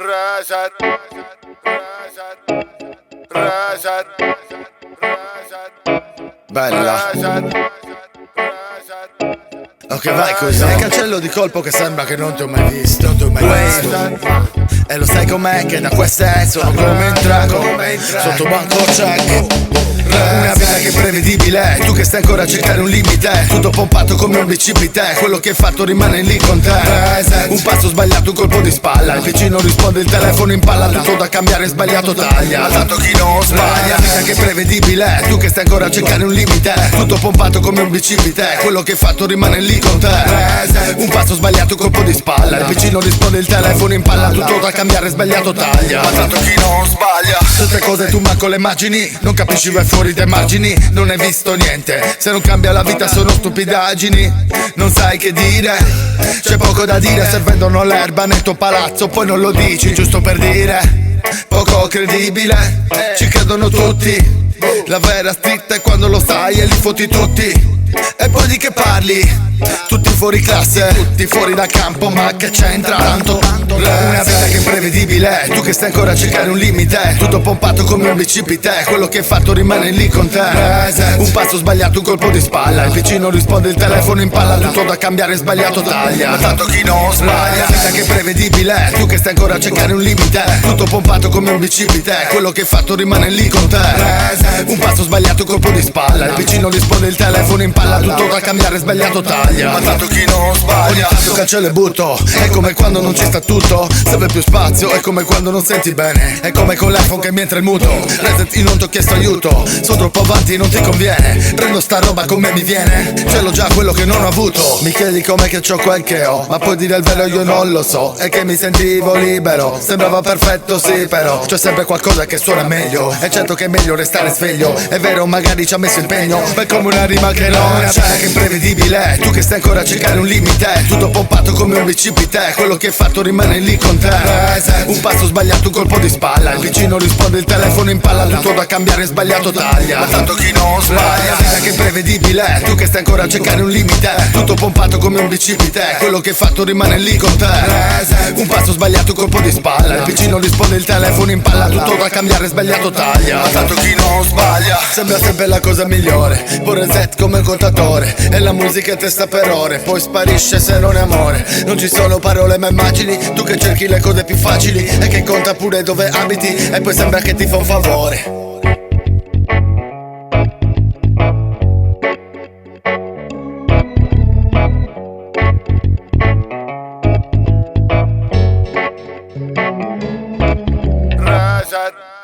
Reset, reset, Bella. Ok, vai così. Cancello di colpo che sembra che non ti ho mai visto. Non ti ho mai visto. E lo sai com'è che da queste sono come in traco. Sotto banco check. Una vita che è prevedibile. Tu che stai ancora a cercare un limite. Tutto pompato come un bicipite. Quello che hai fatto rimane lì con te. Un passo sbagliato, un colpo di spalla. Il vicino risponde, il telefono in palla. Tutto da cambiare, sbagliato taglia. Ma tanto chi non sbaglia. Una vita che è prevedibile. Tu che stai ancora a cercare un limite. Tutto pompato come un bicipite. Quello che hai fatto rimane lì con te. Un passo sbagliato, un colpo di spalla. Il vicino risponde, il telefono in palla. Tutto da cambiare, sbagliato taglia. Ma tanto chi non sbaglia. Tutte cose tu manco le immagini. Non capisci, vai fuori dai margini. Non hai visto niente. Se non cambia la vita sono stupidaggini. Non sai che dire. C'è poco da dire se vendono l'erba nel tuo palazzo. Poi non lo dici giusto per dire. Poco credibile. Ci credono tutti. La vera street è quando lo sai e li fotti tutti. E poi di che parli? Tutti fuori classe, tutti fuori da campo, ma che c'entra? Tanto una vita che è imprevedibile. Tu che stai ancora a cercare un limite. Tutto pompato come un bicipite. Quello che hai fatto rimane lì con te. Un passo sbagliato, un colpo di spalla. Il vicino risponde, il telefono in palla. Tutto da cambiare, sbagliato taglia. Ma tanto chi non sbaglia. Una vita che è prevedibile. Tu che stai ancora a cercare un limite. Tutto pompato come un bicipite. Quello che hai fatto rimane lì con te. Un passo sbagliato, un colpo di spalla. Il vicino risponde, il telefono in palla. Tutto da cambiare, sbagliato taglia. Ma tanto chi non sbaglia. Ogni tanto cancello e butto. È come quando non ci sta tutto. Serve più spazio. È come quando non senti bene. È come con l'iPhone che mi entra il muto. Reset, io non ti ho chiesto aiuto. Sono troppo avanti, non ti conviene. Prendo sta roba come mi viene. Ce l'ho già quello che non ho avuto. Mi chiedi com'è che c'ho quel che ho. Ma puoi dire il vero, io non lo so. È che mi sentivo libero. Sembrava perfetto, sì, però c'è sempre qualcosa che suona meglio. E certo che è meglio restare sveglio. È vero, magari ci ha messo impegno. Per come una rima che non c'è. Che è imprevedibile. Tu che stai ancora a cercare un limite. Tutto pompato come un bicipite. Quello che hai fatto rimane lì con te. Un passo sbagliato, un colpo di spalla. Il vicino risponde, il telefono in palla. Tutto da cambiare, sbagliato taglia. Ma tanto chi non sbaglia. Vita che è imprevedibile. Tu che stai ancora a cercare un limite. Tutto pompato come un bicipite. Quello che hai fatto rimane lì con te. Un passo sbagliato, un colpo di spalla. Il vicino risponde, il telefono in palla. Tutto da cambiare, sbagliato taglia. Ma tanto chi non sbaglia. Sembra sempre la cosa migliore. Poi reset come un contatore. E la musica è testa per ore. Poi sparisce se non è amore. Non ci sono parole ma immagini. Tu che cerchi le cose più facili. E che conta pure dove abiti. E poi sembra che ti fa un favore. reset.